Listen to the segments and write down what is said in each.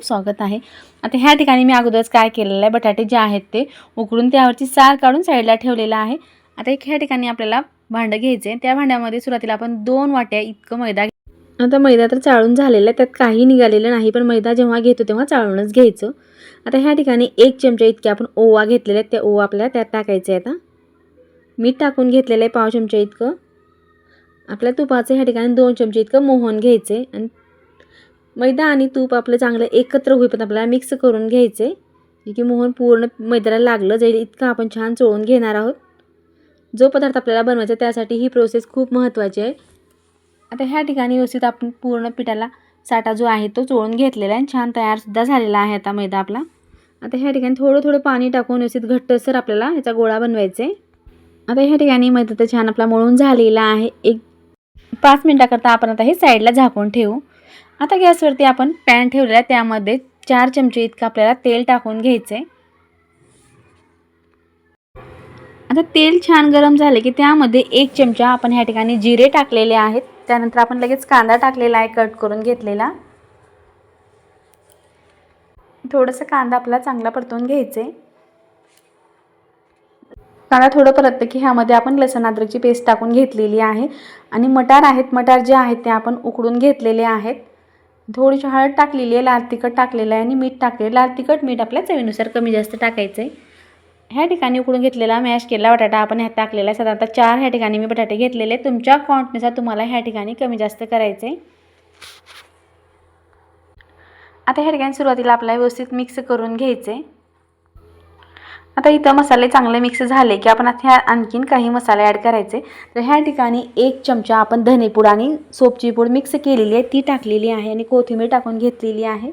स्वागत आहे। आता ह्या ठिकाणी मी अगोदरच काय केलेलं आहे, बटाटे जे आहेत ते उकडून त्यावरची साल काढून साईडला ठेवलेला आहे। आता ह्या ठिकाणी आपल्याला भांडं घ्यायचे, त्या भांड्यामध्ये सुरुवातीला आपण 2 वाट्या इतकं मैदा। आता मैदा तर चाळून झालेला आहे, त्यात काही निघालेलं नाही, पण मैदा जेव्हा घेतो तेव्हा चाळूनच घ्यायचं। आता ह्या ठिकाणी 1 चमचा इतके आपण ओवा घेतलेला आहे, त्या ओवा आपल्याला त्यात टाकायचे आहे। आता मीठ टाकून घेतलेलं आहे 1/2 चमचा इतकं। आपल्या तुपाचं ह्या ठिकाणी 2 चमचे इतकं मोहन घ्यायचे आणि मैदा आणि तूप आपलं चांगलं एकत्र होईपर्यंत आपल्याला मिक्स करून घ्यायचे, की मोहन पूर्ण मैद्याला लागलं जाईल इतकं आपण छान चोळून घेणार आहोत। जो पदार्थ आपल्याला बनवायचा त्यासाठी ही प्रोसेस खूप महत्त्वाची आहे। आता ह्या ठिकाणी व्यवस्थित आपण पूर्ण पिठाला साठा जो आहे तो चोळून घेतलेला आहे, छान तयार सुद्धा झालेला आहे आता मैदा आपला। आता ह्या ठिकाणी थोडं थोडं पाणी टाकून व्यवस्थित घट्टसर आपल्याला ह्याचा गोळा बनवायचा आहे। आता ह्या ठिकाणी मैदा तर छान आपला मळून झालेला आहे। 5 मिनिटाकरता आपण आता हे साईडला झाकून ठेवू। आता गॅसवरती आपण पॅन ठेवलेला आहे, त्यामध्ये 4 चमचे इतकं आपल्याला तेल टाकून घ्यायचे। आता तेल छान गरम झाले की त्यामध्ये 1 चमचा आपण ह्या ठिकाणी जिरे टाकलेले आहेत। त्यानंतर आपण लगेच कांदा टाकलेला आहे कट करून घेतलेला। थोडंसं कांदा आपल्याला चांगला परतवून घ्यायचे। कांदा थोडं परतलं की ह्यामध्ये आपण लसूण अद्रकची पेस्ट टाकून घेतलेली आहे आणि मटार आहेत, मटार जे आहेत ते आपण उकडून घेतलेले आहेत। थोडीशी हळद टाकलेली आहे, लाल तिखट टाकलेलं आहे आणि मीठ टाकलेलं। लाल तिखट मीठ आपल्या चवीनुसार कमी जास्त टाकायचं आहे। ह्या ठिकाणी उकडून घेतलेला मॅश केलेला बटाटा आपण ह्यात टाकलेला आहे। साधारणतः 4 ह्या ठिकाणी मी बटाटे घेतलेले, तुमच्या क्वांटिटीनुसार तुम्हाला ह्या ठिकाणी कमी जास्त करायचे। आता ह्या ठिकाणी सुरुवातीला आपल्याला व्यवस्थित मिक्स करून घ्यायचे। आता इथं मसाले चांगले मिक्स झाले की आपण आता आणखीन काही मसाले ॲड करायचे। तर ह्या ठिकाणी 1 चमचा आपण धनेपूड आणि सोपची पूड मिक्स केलेली आहे ती टाकलेली आहे आणि कोथिंबीर टाकून घेतलेली आहे।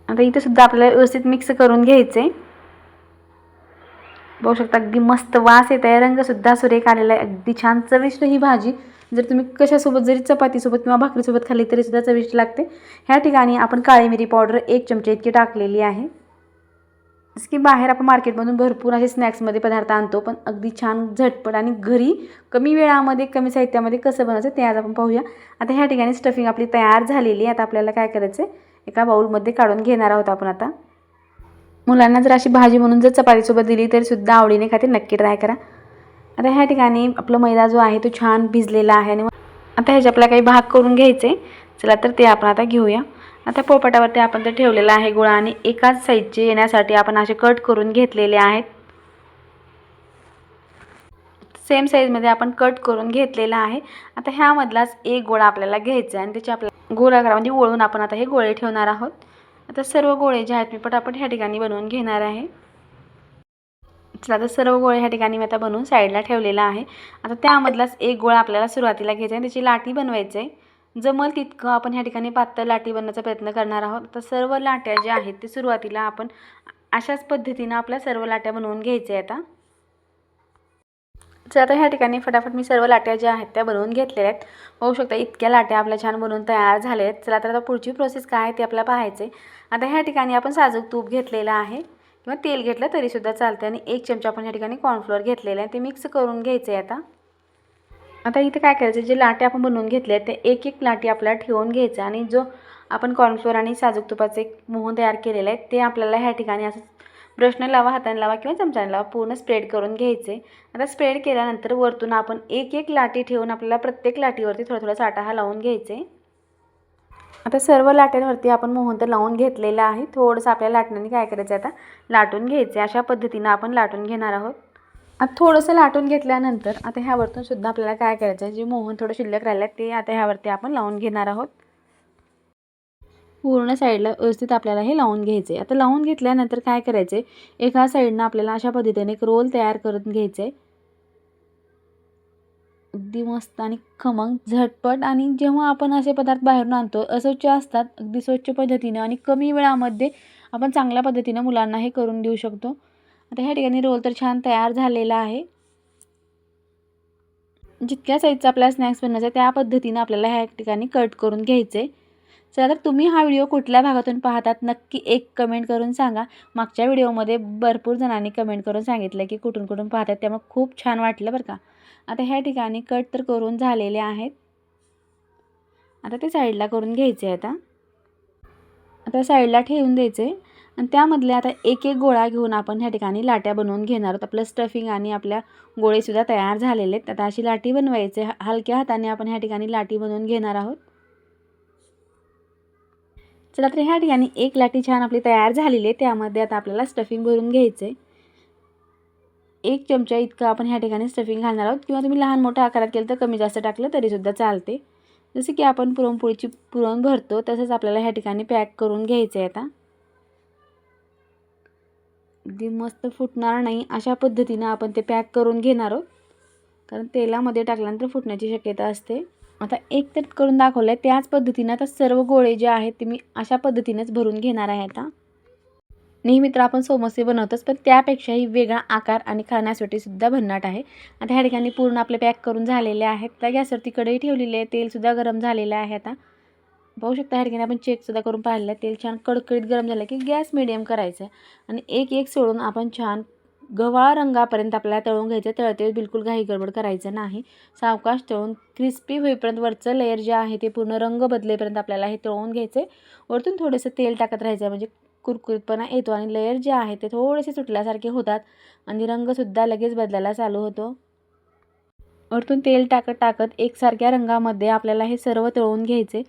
आता इथे सुद्धा आपल्याला व्यवस्थित मिक्स करून घ्यायचे। बघू शकता अगदी मस्त वास येत आहे, रंग सुद्धा सुरेख आलेला आहे, अगदी छान चविष्ट ही भाजी जर तुम्ही कशासोबत जरी चपातीसोबत किंवा भाकरीसोबत खाल्ली तरी सुद्धा चविष्ट लागते। ह्या ठिकाणी आपण काळी मिरी पावडर 1 चमचा इतकी टाकलेली आहे। जसं की बाहेर आपण मार्केटमधून भरपूर असे स्नॅक्समध्ये पदार्थ आणतो, पण अगदी छान झटपट आणि घरी कमी वेळामध्ये कमी साहित्यामध्ये कसं बनायचं ते आज आपण पाहूया। आता ह्या ठिकाणी स्टफिंग आपली तयार झालेली आहे। आता आपल्याला काय करायचं आहे, एका बाउलमध्ये काढून घेणार आहोत आपण। आता मुलांना जर अशी भाजी म्हणून जर चपातीसोबत दिली तरी सुद्धा आवडीने खातील, नक्की ट्राय करा। आता ह्या ठिकाणी आपला मैदा जो आहे तो छान भिजलेला आहे आणि आता ह्याचे आपल्याला काही भाग करून घ्यायचे। चला तर ते आपण आता घेऊया। आता पोळपाटावरती आपण ते ठेवलेला आहे गोळा आणि एकाच साईजचे येण्यासाठी आपण असे कट करून घेतलेले आहेत। सेम साईजमध्ये आपण कट करून घेतलेला आहे। आता ह्यामधलाच एक गोळा आपल्याला घ्यायचा आहे आणि त्याचे आपल्या गोलाकारामध्ये वळून आपण आता हे गोळे ठेवणार आहोत। आता सर्व गोळे जे आहेत मी पटापट ह्या ठिकाणी बनवून घेणार आहे। चला तर सर्व गोळे ह्या ठिकाणी मी आता बनवून साईडला ठेवलेला आहे। आता त्यामधलाच एक गोळा आपल्याला सुरुवातीला घ्यायचा आहे, त्याची लाटी बनवायची आहे। जमल तितकं आपण ह्या ठिकाणी पातळ लाटी बनवण्याचा प्रयत्न करणार आहोत। तर सर्व लाट्या ज्या आहेत ते सुरुवातीला आपण अशाच पद्धतीने आपल्या सर्व लाट्या बनवून घ्यायच्या आहेत। आता ह्या ठिकाणी फटाफट मी सर्व लाट्या ज्या आहेत त्या बनवून घेतलेल्या आहेत। पाहू शकता इतक्या लाट्या आपल्या छान बनवून तयार झाल्या आहेत। चला तर आता पुढची प्रोसेस काय आहे ते आपल्याला पाहायचे। आता ह्या ठिकाणी आपण साजूक तूप घेतलेलं आहे किंवा तेल घेतलं तरी सुद्धा चालते आणि 1 चमचा आपण ह्या ठिकाणी कॉर्नफ्लोअर घेतलेला आहे, ते मिक्स करून घ्यायचे आहे। आता इथे काय करायचं, जे लाट्या आपण बनवून घेतल्या आहेत ते एक एक लाटी आपल्याला ठेवून घ्यायचं आणि जो आपण कॉर्नफ्लोअर आणि साजूक तुपाचे एक मोहन तयार केलेलं आहे ते आपल्याला ह्या ठिकाणी असं ब्रशने लावा, हाताने लावा किंवा चमच्याने लावा, पूर्ण स्प्रेड करून घ्यायचे। आता स्प्रेड केल्यानंतर वरतून आपण एक एक लाटी ठेवून आपल्याला प्रत्येक लाटीवरती थोडा थोडा साठा हा लावून घ्यायचे। आता सर्व लाट्यांवरती आपण मोहन तर लावून घेतलेला आहे। थोडंसं आपल्या लाटण्याने काय करायचं, आता लाटून घ्यायचे। अशा पद्धतीने आपण लाटून घेणार आहोत। आता थोडंसं लाटून घेतल्यानंतर आता ह्यावरतून सुद्धा आपल्याला काय करायचं आहे, जे मोहन थोडं शिल्लक राहिलं ते आता ह्यावरती आपण लावून घेणार आहोत। पूर्ण साईडला व्यवस्थित आपल्याला हे लावून घ्यायचे। आता लावून घेतल्यानंतर काय करायचे, एका साईडनं आपल्याला अशा पद्धतीने एक रोल तयार करून घ्यायचे। अगदी मस्त आणि खमंग झटपट आणि जेव्हा आपण असे पदार्थ बाहेरून आणतो अस्वच्छ असतात, अगदी स्वच्छ पद्धतीने आणि कमी वेळामध्ये आपण चांगल्या पद्धतीने मुलांना हे करून देऊ शकतो। आता ह्या ठिकाणी रोल तर छान तयार झालेला आहे। जितक्या साईजचा आपल्याला स्नॅक्स बनवायचा त्या पद्धतीने आपल्याला ह्या ठिकाणी कट करून घ्यायचे। चला तर तुम्ही हा व्हिडिओ कुठल्या भागातून पाहतात नक्की एक कमेंट करून सांगा। मागच्या व्हिडिओमध्ये भरपूर जणांनी कमेंट करून सांगितलं की कुठून कुठून पाहतात, त्यामुळे खूप छान वाटलं बरं का। आता ह्या ठिकाणी कट तर करून झालेले आहेत, आता ते साईडला करून घ्यायचे। आता आता साईडला ठेवून द्यायचे आणि त्यामधले आता एक एक गोळा घेऊन आपण ह्या ठिकाणी लाट्या बनवून घेणार आहोत. आपलं स्टफिंग आणि आपल्या गोळेसुद्धा तयार झालेले आहेत. आता अशी लाटी बनवायचे, हलक्या हाताने आपण ह्या ठिकाणी लाटी बनवून घेणार आहोत. चला तर ह्या ठिकाणी एक लाटी छान आपली तयार झालेली आहे. त्यामध्ये आता आपल्याला स्टफिंग भरून घ्यायचं आहे. 1 चमचा इतकं आपण ह्या ठिकाणी स्टफिंग घालणार आहोत, किंवा तुम्ही लहान मोठ्या आकारात केलं तर कमी जास्त टाकलं तरीसुद्धा चालते. जसे की आपण पुरणपोळीची पुरण भरतो तसंच आपल्याला ह्या ठिकाणी पॅक करून घ्यायचं आहे. आता अगदी मस्त फुटणार नाही अशा पद्धतीनं आपण ते पॅक करून घेणार आहोत, कारण तेलामध्ये टाकल्यानंतर फुटण्याची शक्यता असते. आता एक तर करून दाखवलं आहे, त्याच पद्धतीनं आता सर्व गोळे जे आहेत ते मी अशा पद्धतीनेच भरून घेणार आहे. आता नेहमी तर आपण समोसे बनवतोच, पण त्यापेक्षाही वेगळा आकार आणि खाण्यासाठी सुद्धा भन्नाट आहे. आता ह्या ठिकाणी पूर्ण आपले पॅक करून झालेले आहेत. त्या गॅसवरती कढई ठेवलेली आहे, तेलसुद्धा गरम झालेलं आहे. आता पाहू शकता ह्या ठिकाणी आपण चेकसुद्धा करून पाहिलेलं आहे. तेल छान कडकडीत गरम झालं की गॅस मिडियम करायचा आणि एक एक सोडून आपण छान गव्हाळ रंगापर्यंत आपल्याला तळून घ्यायचं. तळते बिलकुल घाई गडबड करायचं नाही, सावकाश तळून क्रिस्पी होईपर्यंत वरचं लेअर जे आहे ते पूर्ण रंग बदलेपर्यंत आपल्याला हे तळून घ्यायचं आहे. वरतून थोडंसं तेल टाकत राहायचं, म्हणजे कुरकुरीतपणा येतो आणि लेअर जे आहे ते थोडेसे सुटल्यासारखे होतात आणि रंगसुद्धा लगेच बदलायला चालू होतो. वरतून तेल टाकत टाकत एकसारख्या रंगामध्ये आपल्याला हे सर्व तळून घ्यायचे.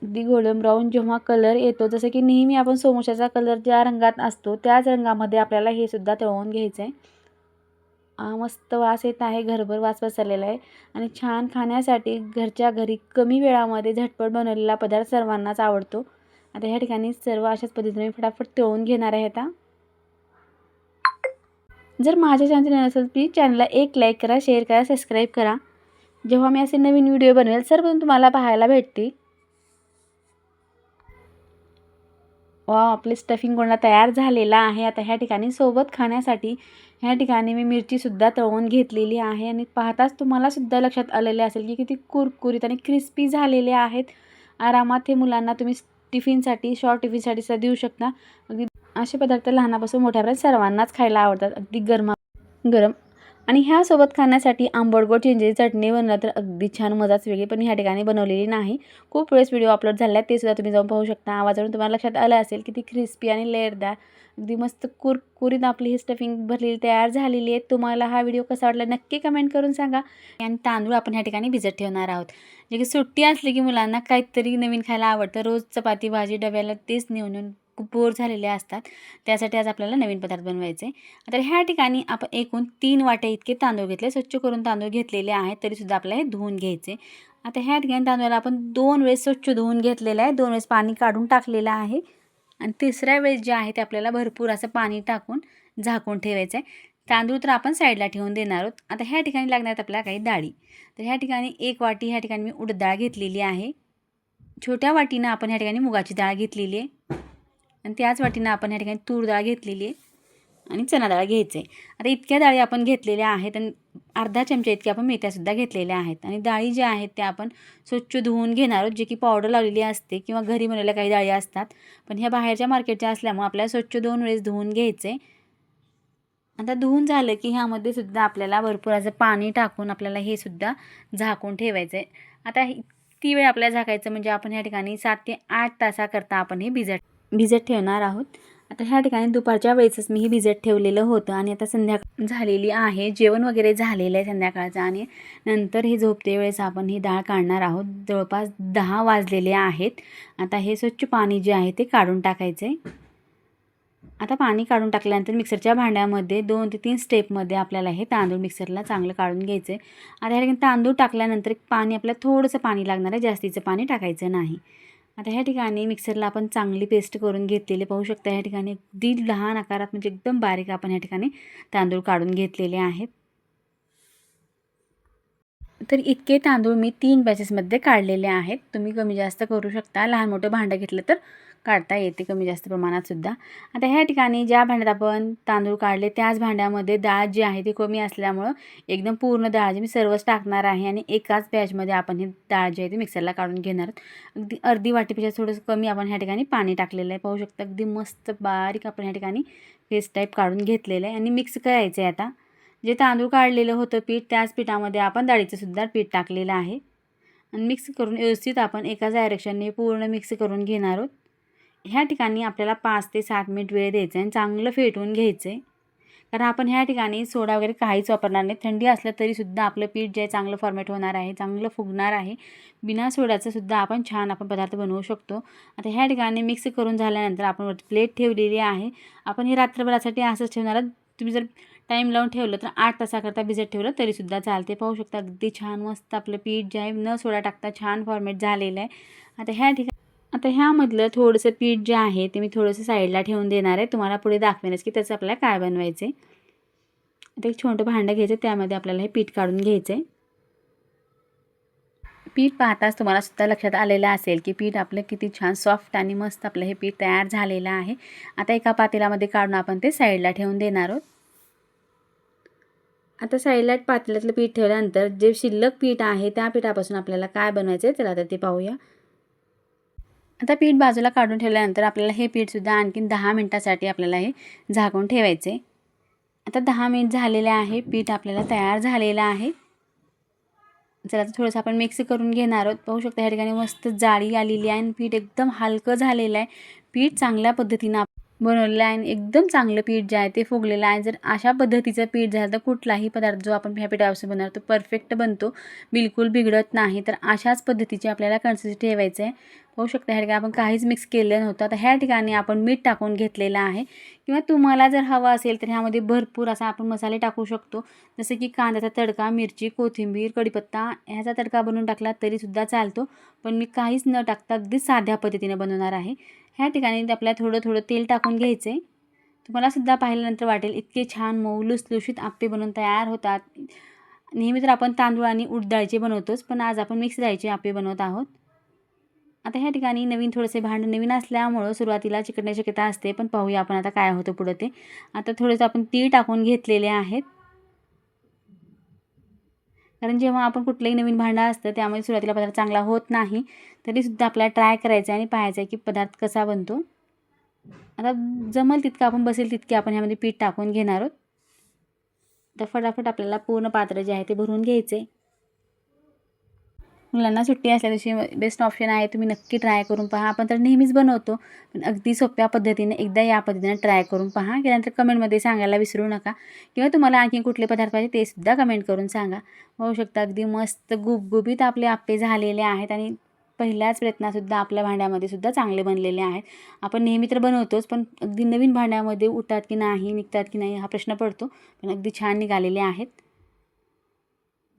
अगदी गोल्डन ब्राऊन जेव्हा कलर येतो, जसं की नेहमी आपण समोशाचा कलर ज्या रंगात असतो त्याच रंगामध्ये आपल्याला हे सुद्धा तळून घ्यायचं आहे. मस्त वास येत आहे, घरभर वास पसरलेला आहे आणि छान खाण्यासाठी घरच्या घरी कमी वेळामध्ये झटपट बनवलेला पदार्थ सर्वांनाच आवडतो. आता ह्या ठिकाणी सर्व अशाच पद्धतीने फटाफट तळून घेणार आहे. आता जर माझ्या चॅनल नसेल प्लीज चॅनलला एक लाईक करा, शेअर करा, सबस्क्राईब करा. जेव्हा मी असे नवीन व्हिडिओ बनवेल सर्वप्रथम तुम्हाला पाहायला भेटतील. आपले स्टफिंग गोळा तयार झालेला आहे. आता ह्या ठिकाणी सोबत खाण्यासाठी ह्या ठिकाणी मी मिरचीसुद्धा तळून घेतलेली आहे आणि पाहताच तुम्हाला सुद्धा लक्षात आलेले असेल की किती कुरकुरीत आणि क्रिस्पी झालेले आहेत. आरामात हे मुलांना तुम्ही टिफिनसाठी, शॉर्ट टिफिनसाठी सुद्धा देऊ शकता. अगदी असे पदार्थ लहानापासून मोठ्यापर्यंत सर्वांनाच खायला आवडतात, अगदी गरम. आणि ह्यासोबत खाण्यासाठी आंबट गोड चिंचेची चटणी बनवलं तर अगदी छान, मजाच वेगळी. पण ह्या ठिकाणी बनवलेली नाही. खूप वेळेस व्हिडिओ अपलोड झाले आहेत, ते सुद्धा तुम्ही जाऊन पाहू शकता. आवाजावरून तुम्हाला लक्षात आलं असेल किती क्रिस्पी आणि लेअरदार, अगदी मस्त कुरकुरीत आपली ही स्टफिंग भरलेली तयार झालेली आहे. तुम्हाला हा व्हिडिओ कसा वाटला नक्की कमेंट करून सांगा. आणि तांदूळ आपण ह्या ठिकाणी भिजत ठेवणार आहोत. जे की सुट्टी असली की मुलांना काहीतरी नवीन खायला आवडतं. रोज चपाती भाजी डब्याला तेच नेऊन खूप बोर झालेले असतात. त्यासाठी आज आपल्याला नवीन पदार्थ बनवायचे. तर ह्या ठिकाणी आपण एकूण 3 वाट्या इतके तांदूळ घेतले. स्वच्छ करून तांदूळ घेतलेले आहेत, तरीसुद्धा आपल्याला हे धुवून घ्यायचे. आता ह्या ठिकाणी तांदूळाला आपण 2 वेळेस स्वच्छ धुवून घेतलेलं आहे, 2 वेळेस पाणी काढून टाकलेलं आहे आणि तिसऱ्या वेळेस जे आहे ते आपल्याला भरपूर असं पाणी टाकून झाकून ठेवायचं आहे. तांदूळ तर आपण साईडला ठेवून देणार आहोत. आता ह्या ठिकाणी लागणार आपल्याला काही डाळी. तर ह्या ठिकाणी 1 वाटी ह्या ठिकाणी मी उडद डाळ घेतलेली आहे. छोट्या वाटीनं आपण ह्या ठिकाणी मुगाची डाळ घेतलेली आहे आणि त्याच वाटीनं आपण ह्या ठिकाणी तूर डाळ घेतलेली आहे आणि चणा डाळ घ्यायचं आहे. आता इतक्या डाळी आपण घेतलेल्या आहेत आणि अर्धा चमचा इतक्या आपण मेथ्यासुद्धा घेतलेल्या आहेत. आणि डाळी ज्या आहेत त्या आपण स्वच्छ धुवून घेणार आहोत, जे की पावडर लावलेली असते किंवा घरी बनवलेल्या काही डाळी असतात, पण ह्या बाहेरच्या मार्केटच्या असल्यामुळे आपल्याला स्वच्छ 2 वेळेस धुवून घ्यायचं आहे. आता धुवून झालं की ह्यामध्ये सुद्धा आपल्याला भरपूर असं पाणी टाकून आपल्याला हे सुद्धा झाकून ठेवायचं आहे. आता ती वेळ आपल्याला झाकायचं, म्हणजे आपण ह्या ठिकाणी 7 ते 8 तासाकरता आपण हे भिजत ठेवणार आहोत. आता ह्या ठिकाणी दुपारच्या वेळेसच मी हे भिजत ठेवलेलं होतं आणि आता संध्याकाळ झालेली आहे, जेवण वगैरे झालेलं आहे संध्याकाळचं आणि नंतर हे झोपते वेळेस आपण ही डाळ काढणार आहोत. जवळपास 10 वाजलेले आहेत. आता हे स्वच्छ पाणी जे आहे ते काढून टाकायचं आहे. आता पाणी काढून टाकल्यानंतर मिक्सरच्या भांड्यामध्ये 2 ते 3 स्टेपमध्ये आपल्याला हे तांदूळ मिक्सरला चांगलं काढून घ्यायचं आहे. आता ह्या ठिकाणी तांदूळ टाकल्यानंतर पाणी आपल्याला थोडंसं पाणी लागणार आहे, जास्तीचं पाणी टाकायचं नाही. आता ह्या ठिकाणी मिक्सरला आपण चांगली पेस्ट करून घेतलेली पाहू शकता. ह्या ठिकाणी अगदी लहान आकारात, म्हणजे एकदम बारीक आपण ह्या ठिकाणी तांदूळ काढून घेतलेले आहेत. तर इतके तांदूळ मी 3 बॅचेसमध्ये काढलेले आहेत. तुम्ही कमी जास्त करू शकता, लहान मोठं भांडं घेतलं तर काढता येते कमी जास्त प्रमाणात सुद्धा. आता ह्या ठिकाणी ज्या भांड्यात आपण तांदूळ काढले त्याच भांड्यामध्ये डाळ जी आहे ती कमी असल्यामुळं एकदम पूर्ण डाळ जी मी सर्वच टाकणार आहे आणि एकाच बॅचमध्ये आपण ही डाळ जी आहे ती मिक्सरला काढून घेणार आहोत. अगदी अर्धी वाटीपेक्षा थोडंसं कमी आपण ह्या ठिकाणी पाणी टाकलेलं आहे. पाहू शकता अगदी मस्त बारीक आपण ह्या ठिकाणी पेस्ट टाईप काढून घेतलेलं आहे आणि मिक्स करायचं आहे. आता जे तांदूळ काढलेलं होतं पीठ, त्याच पिठामध्ये आपण डाळीचं सुद्धा पीठ टाकलेलं आहे आणि मिक्स करून व्यवस्थित आपण एकाच डायरेक्शनने पूर्ण मिक्स करून घेणार आहोत. ह्या ठिकाणी आपल्याला 5 ते 7 मिनिट वेळ द्यायचा आहे आणि चांगलं फेटून घ्यायचं आहे. कारण आपण ह्या ठिकाणी सोडा वगैरे काहीच वापरणार नाही. थंडी असलं तरीसुद्धा आपलं पीठ जे आहे चांगलं फॉर्मेट होणार आहे, चांगलं फुगणार आहे. बिना सोड्याचं सुद्धा आपण पदार्थ बनवू शकतो. आता ह्या ठिकाणी मिक्स करून झाल्यानंतर आपण वरती प्लेट ठेवलेली आहे. आपण हे रात्रभरासाठी असंच ठेवणार आहोत. तुम्ही जर टाईम लावून ठेवलं तर 8 तासाकरता भिजत ठेवलं तरीसुद्धा चालते. पाहू शकता अगदी छान मस्त आपलं पीठ जे आहे न सोडा टाकता छान फॉर्मेट झालेलं आहे. आता ह्यामधलं थोडंसं पीठ जे आहे ते मी थोडंसं साईडला ठेवून देणार आहे. तुम्हाला पुढे दाखवेनच की त्याचं आपल्याला काय बनवायचं आहे. आता एक छोटं भांडं घ्यायचं, त्यामध्ये आपल्याला हे पीठ काढून घ्यायचं आहे. पीठ पाहताच तुम्हाला सुद्धा लक्षात आलेलं असेल की पीठ आपलं किती छान सॉफ्ट आणि मस्त आपलं हे पीठ तयार झालेलं आहे. आता एका पातेल्यामध्ये काढून आपण ते साईडला ठेवून देणार आहोत. आता साईडला पातेल्यातलं पीठ ठेवल्यानंतर जे शिल्लक पीठ आहे त्या पिठापासून आपल्याला काय बनवायचं आहे चला आता ते पाहूया. आता पीठ बाजूला काढून ठेवल्यानंतर आपल्याला हे पीठसुद्धा आणखीन 10 मिनिटासाठी आपल्याला हे झाकून ठेवायचे. आता 10 मिनिट झालेले आहे. पीठ आपल्याला तयार झालेलं आहे. चला आता थोडंसं आपण मिक्स करून घेणार आहोत. पाहू शकता ह्या ठिकाणी मस्त जाळी आलेली आहे आणि पीठ एकदम हलकं झालेलं आहे. पीठ चांगल्या पद्धतीनं बनवलेलं आहे आणि एकदम चांगलं पीठ जे आहे ते फुगलेलं आहे. जर अशा पद्धतीचं पीठ झालं तर कुठलाही पदार्थ जो आपण ह्या पिठापासून बनवतो तो परफेक्ट बनतो, बिलकुल बिघडत नाही. तर अशाच पद्धतीची आपल्याला कन्सिस्टन्सी ठेवायचं आहे. पाहू शकता ह्या ठिकाणी आपण काहीच मिक्स केलं नव्हतं. आता ह्या ठिकाणी आपण मीठ टाकून घेतलेलं आहे किंवा तुम्हाला जर हवं असेल तर ह्यामध्ये भरपूर असा आपण मसाले टाकू शकतो. जसं की कांद्याचा तडका, मिरची, कोथिंबीर, कढीपत्ता ह्याचा तडका बनवून टाकला तरीसुद्धा चालतो. पण मी काहीच न टाकता अगदी साध्या पद्धतीने बनवणार आहे. ह्या ठिकाणी आपल्याला थोडं थोडं तेल टाकून घ्यायचं आहे. तुम्हाला सुद्धा पाहिल्यानंतर वाटेल इतके छान मऊ लुसलुशीत आप्पे बनवून तयार होतात. नेहमी तर आपण तांदूळ आणि उडीद डाळीचे बनवतोच, पण आज आपण मिक्स डाळीचे आप्पे बनवत आहोत. आता ह्या ठिकाणी नवीन थोडेसे भांडं नवीन असल्यामुळं सुरुवातीला चिकटण्याची शक्यता असते, पण पाहूया आपण आता काय होतं पुढं ते. आता थोडंसं आपण तीळ टाकून घेतलेले आहेत. कारण जेव्हा आपण कुठलंही नवीन भांडं असतं त्यामध्ये सुरुवातीला पदार्थ चांगला होत नाही, तरीसुद्धा आपल्याला ट्राय करायचं आहे आणि पाहायचं आहे की पदार्थ कसा बनतो. आता जमल तितकं आपण बसेल तितके आपण ह्यामध्ये पीठ टाकून घेणार आहोत. तर फटाफट आपल्याला पूर्ण पात्र जे आहे ते भरून घ्यायचे. मुलांना सुट्टी असल्या दिवशी बेस्ट ऑप्शन आहे. तुम्ही नक्की ट्राय करून पहा. आपण तर नेहमीच बनवतो, पण अगदी सोप्या पद्धतीने एकदा या पद्धतीने ट्राय करून पहा. केल्यानंतर कमेंटमध्ये सांगायला विसरू नका किंवा तुम्हाला आणखी कुठले पदार्थ पाहिजे ते सुद्धा कमेंट करून सांगा. होऊ शकतं अगदी मस्त गुबगुबीत आपले आप्पे झालेले आहेत आणि पहिल्याच प्रयत्नातसुद्धा आपल्या भांड्यामध्ये सुद्धा चांगले बनलेले आहेत. आपण नेहमी तर बनवतोच, पण अगदी नवीन भांड्यामध्ये उठतात की नाही, निघतात की नाही हा प्रश्न पडतो. पण अगदी छान निघालेले आहेत.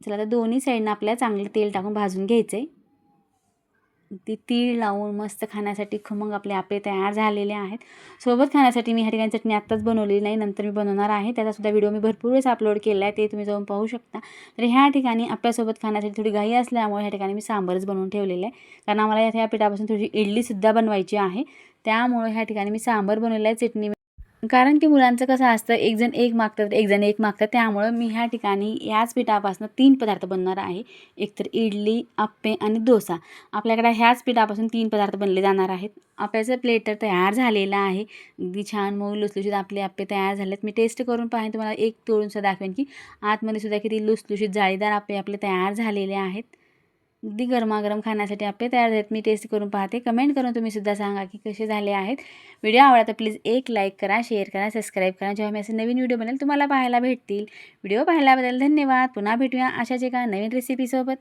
चला आता दोन्ही साईडनं आपल्याला चांगलं तेल टाकून भाजून घ्यायचं आहे. ती तीळ लावून मस्त खाण्यासाठी खमंग आपले आप्पे तयार झालेले आहेत. सोबत खाण्यासाठी मी ह्या ठिकाणी चटणी आत्ताच बनवलेली नाही, नंतर मी बनवणार आहे. त्याचासुद्धा व्हिडिओ मी भरपूर वेळेस अपलोड केला आहे, ते तुम्ही जाऊन पाहू शकता. तर ह्या ठिकाणी आप्यासोबत खाण्यासाठी थोडी घाई असल्यामुळे ह्या ठिकाणी मी सांबारच बनवून ठेवलेलं आहे. कारण आम्हाला ह्या पिठापासून थोडी इडलीसुद्धा बनवायची आहे. त्यामुळे ह्या ठिकाणी मी सांबार बनवलेलं आहे. चटणी कारण की मुलांचं कसं असतं एक जण एक मागतं तर एक जण एक मागतं, त्यामुळं मी ह्या ठिकाणी याच पिठापासून 3 पदार्थ बनवणार आहे. एक तर इडली, आप्पे आणि डोसा. आपल्याकडे ह्याच पिठापासून 3 पदार्थ बनले जाणार आहेत. आप्याचं प्लेट तर तयार झालेलं आहे. अगदी छान मऊ लुसलुशीत आपले आप्पे तयार झालेत. मी टेस्ट करून पाहेन तुम्हाला एक तोडूनसुद्धा दाखवेन की आतमध्ये सुद्धा किती लुसलुशीत जाळीदार आप्पे आपले तयार झालेले आहेत. अगदी गरमागरम खाण्यासाठी आप्पे तयार झालेत. मी टेस्ट करून पाहते. कमेंट करून तुम्ही सुद्धा सांगा की कसे झाले आहेत. व्हिडिओ आवडला तर प्लीज एक लाईक करा, शेअर करा, सबस्क्राईब करा. जेव्हा मी असे नवीन व्हिडिओ बनवेल तुम्हाला पाहायला भेटतील. व्हिडिओ पाहिल्याबद्दल धन्यवाद. पुन्हा भेटूया अशाच एका नवीन रेसिपीसोबत.